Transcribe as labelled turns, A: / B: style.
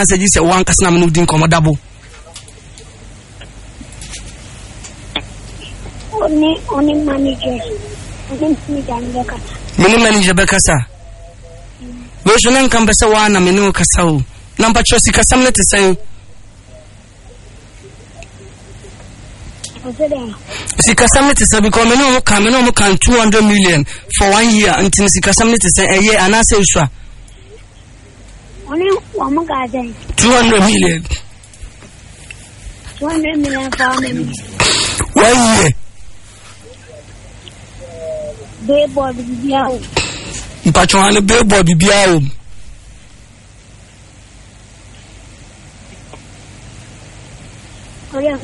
A: say you say one kasna me no din komo Dabo.
B: Only manager.
A: Mini manager bekasa. We should not come besa wana me no kasa o. Number chosi kasam ne te say. Sika samne te say because me no can 200 million for 1 year until sika samne te say a year and I say uswa.
B: Only one garden.
A: 200 million.
B: 200 million for me.
A: 1 year.
B: Billboard bibiao.
A: Mpachwana billboard bibiao.
B: Oh yeah.